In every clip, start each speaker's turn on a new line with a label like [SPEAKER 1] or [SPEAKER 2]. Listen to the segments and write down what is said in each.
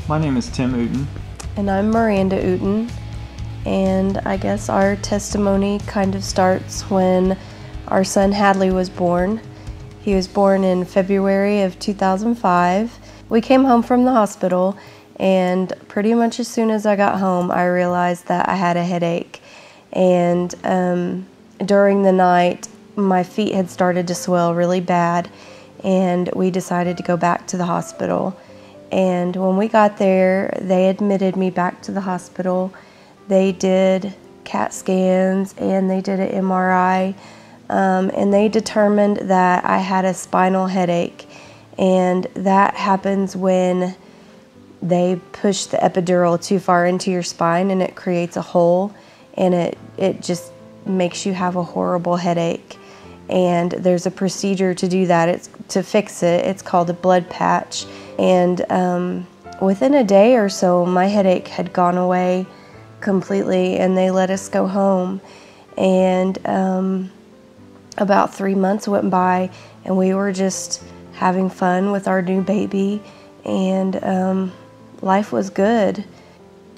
[SPEAKER 1] My name is Tim Outon.
[SPEAKER 2] And I'm Miranda Outon. And I guess our testimony kind of starts when our son Hadley was born. He was born in February of 2005. We came home from the hospital, and pretty much as soon as I got home, I realized that I had a headache. And during the night, my feet had started to swell really bad, and we decided to go back to the hospital. And when we got there, they admitted me back to the hospital. They did CAT scans and they did an MRI, and they determined that I had a spinal headache. And that happens when they push the epidural too far into your spine, and it creates a hole, and it just makes you have a horrible headache. And there's a procedure to do that. It's to fix it. It's called a blood patch. And within a day or so, my headache had gone away completely, and they let us go home. And about 3 months went by, and we were just having fun with our new baby, and life was good.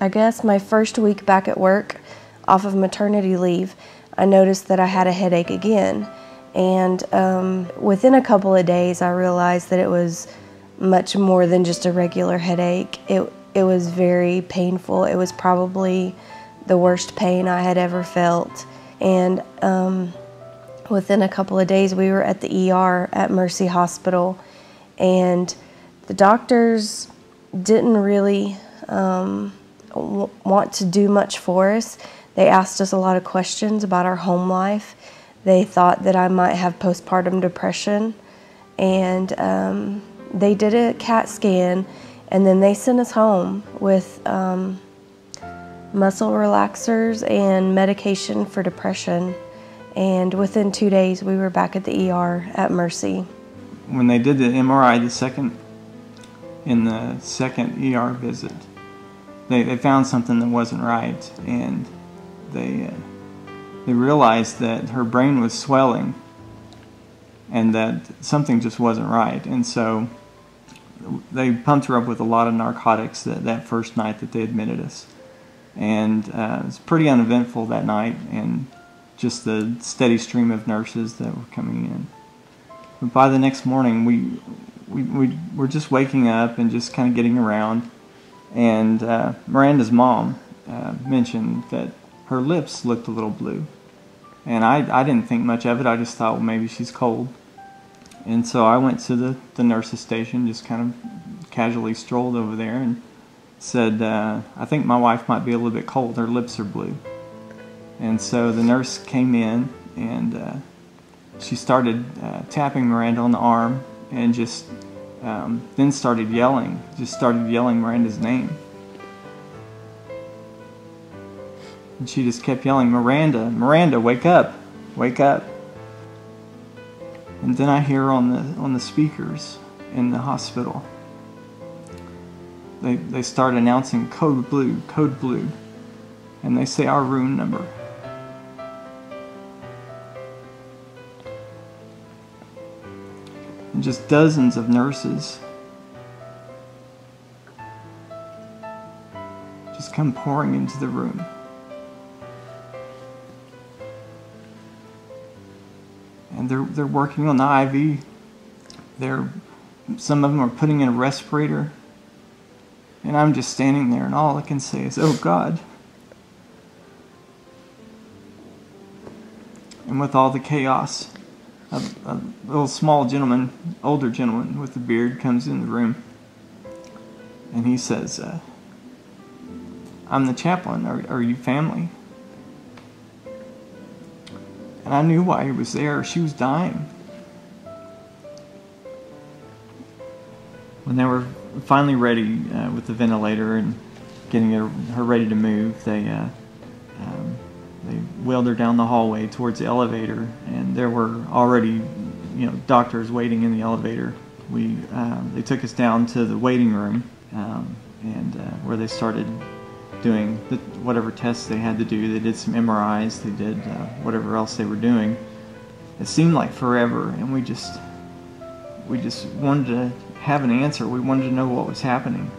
[SPEAKER 2] I guess my first week back at work, off of maternity leave, I noticed that I had a headache again. And within a couple of days, I realized that it was much more than just a regular headache. It was very painful. It was probably the worst pain I had ever felt. And within a couple of days, we were at the ER at Mercy Hospital, and the doctors didn't really want to do much for us. They asked us a lot of questions about our home life. They thought that I might have postpartum depression, and they did a CAT scan, and then they sent us home with muscle relaxers and medication for depression. And within 2 days, we were back at the ER at Mercy.
[SPEAKER 1] When they did the MRI in the second ER visit, they found something that wasn't right, and they realized that her brain was swelling and that something just wasn't right. And so they pumped her up with a lot of narcotics that first night that they admitted us. And it was pretty uneventful that night, and just the steady stream of nurses that were coming in. But by the next morning, we were just waking up and just kind of getting around, and Miranda's mom mentioned that her lips looked a little blue. And I didn't think much of it. I just thought, well, maybe she's cold. And so I went to the nurse's station, just kind of casually strolled over there and said, I think my wife might be a little bit cold. Her lips are blue. And so the nurse came in, and she started tapping Miranda on the arm, and just then started yelling Miranda's name. And she just kept yelling, "Miranda, Miranda, wake up, wake up." And then I hear on the speakers in the hospital, they start announcing code blue, and they say our room number. And just dozens of nurses just come pouring into the room. And they're working on the IV. Some of them are putting in a respirator. And I'm just standing there, and all I can say is, "Oh God." And with all the chaos, a little small gentleman, older gentleman with a beard, comes in the room, and he says, "I'm the chaplain. Are you family?" And I knew why he was there. She was dying. When they were finally ready with the ventilator and getting her ready to move, they wheeled her down the hallway towards the elevator, and there were already, doctors waiting in the elevator. They took us down to the waiting room, and where they started doing whatever tests they had to do. They did some MRIs, they did whatever else they were doing. It seemed like forever, and we just wanted to have an answer. We wanted to know what was happening.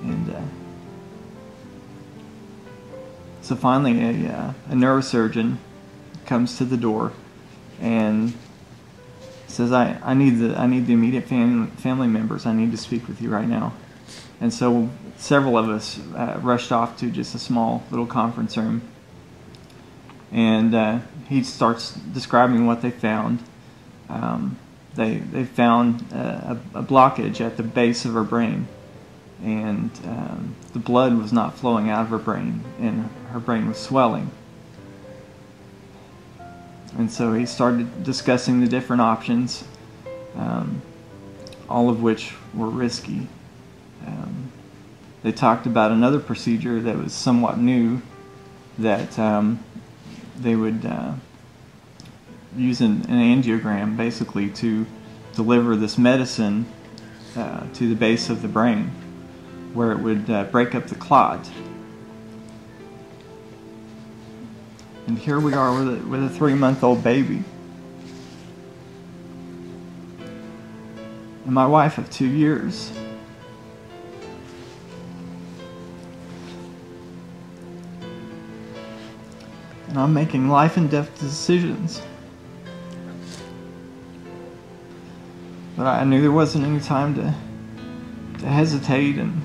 [SPEAKER 1] And so finally a neurosurgeon comes to the door and says, I need the immediate family members. I need to speak with you right now. And so several of us rushed off to just a small little conference room. And he starts describing what they found. They found a blockage at the base of her brain. And the blood was not flowing out of her brain, and her brain was swelling. And so he started discussing the different options, all of which were risky. They talked about another procedure that was somewhat new, that they would use an angiogram basically to deliver this medicine to the base of the brain, where it would break up the clot. And here we are with a 3-month-old baby. And my wife of 2 years. And I'm making life and death decisions. But I knew there wasn't any time to hesitate, and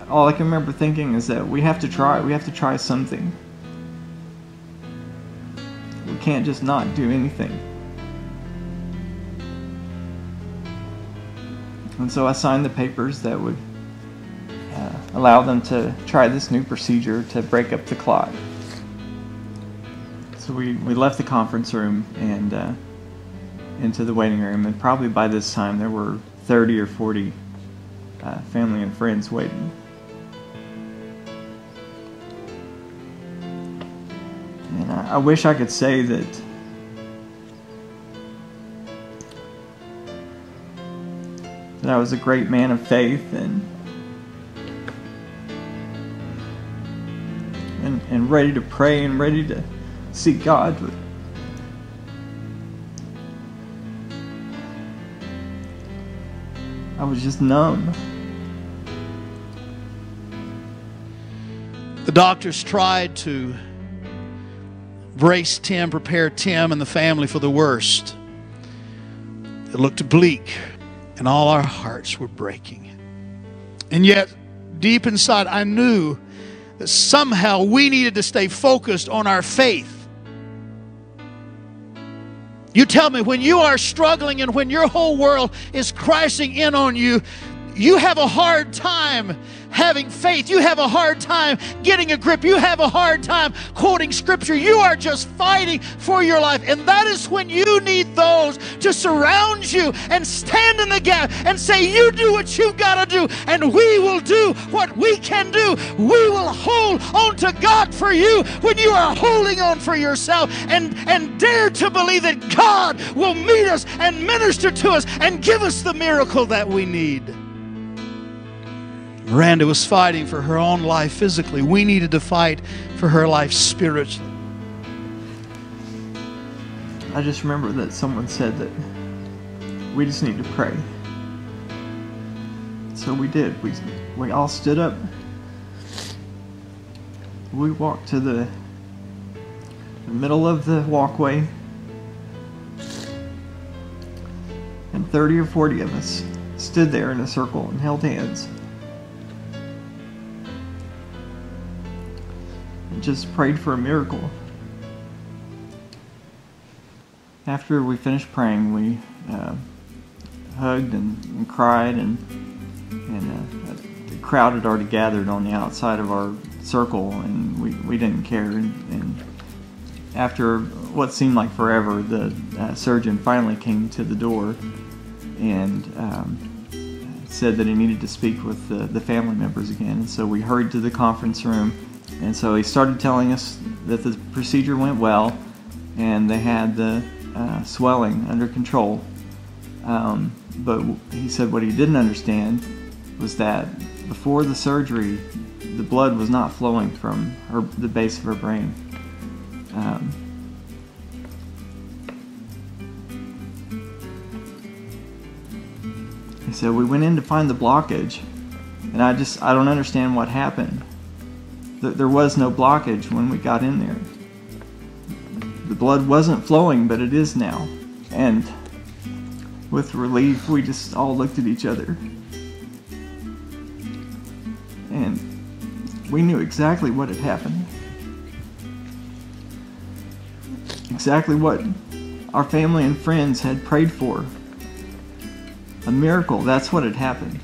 [SPEAKER 1] all I can remember thinking is that we have to try something. We can't just not do anything. And so I signed the papers that would allow them to try this new procedure to break up the clot. So we left the conference room and into the waiting room, and probably by this time there were 30 or 40 family and friends waiting. And I wish I could say that I was a great man of faith and ready to pray and ready to seek God, but I was just numb.
[SPEAKER 3] The doctors tried to brace Tim, prepare Tim and the family for the worst. It looked bleak, and all our hearts were breaking. And yet, deep inside, I knew that somehow we needed to stay focused on our faith. You tell me, when you are struggling and when your whole world is crashing in on you, you have a hard time having faith. You have a hard time getting a grip. You have a hard time quoting scripture. You are just fighting for your life. And that is when you need those to surround you and stand in the gap and say, you do what you've got to do, and we will do what we can do. We will hold on to God for you when you are holding on for yourself, and dare to believe that God will meet us and minister to us and give us the miracle that we need. Miranda was fighting for her own life physically. We needed to fight for her life spiritually.
[SPEAKER 1] I just remember that someone said that we just need to pray. So we did. We all stood up. We walked to the middle of the walkway, and 30 or 40 of us stood there in a circle and held hands. Just prayed for a miracle. After we finished praying, we hugged and cried, and the crowd had already gathered on the outside of our circle, and we didn't care. And after what seemed like forever, the surgeon finally came to the door and said that he needed to speak with the family members again. And so we hurried to the conference room. And so he started telling us that the procedure went well and they had the swelling under control. But he said what he didn't understand was that before the surgery, the blood was not flowing from the base of her brain. He said we went in to find the blockage, And I don't understand what happened. There was no blockage when we got in there. The blood wasn't flowing, but it is now. And with relief, we just all looked at each other. And we knew exactly what had happened. Exactly what our family and friends had prayed for. A miracle, that's what had happened.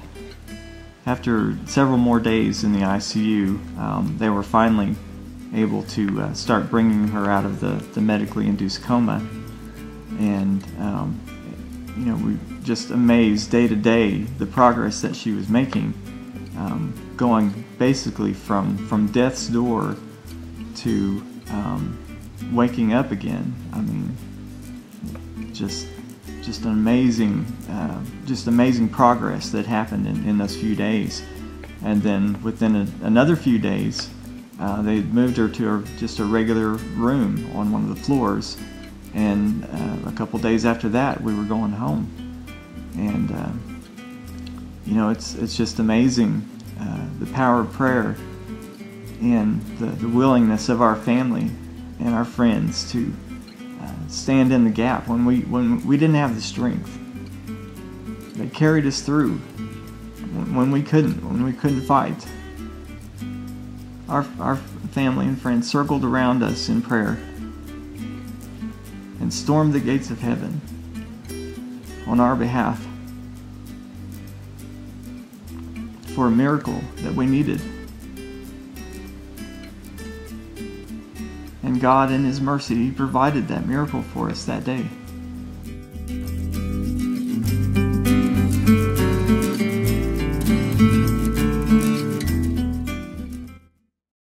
[SPEAKER 1] After several more days in the ICU, they were finally able to start bringing her out of the medically induced coma. And, we just amazed day to day the progress that she was making, going basically from death's door to waking up again. I mean, just an amazing progress that happened in those few days. And then within another few days, they moved her to just a regular room on one of the floors. And a couple days after that, we were going home. And it's just amazing, the power of prayer and the willingness of our family and our friends to stand in the gap when we didn't have the strength. They carried us through when we couldn't fight. Our family and friends circled around us in prayer and stormed the gates of heaven on our behalf for a miracle that we needed. And God, in His mercy, He provided that miracle for us that day.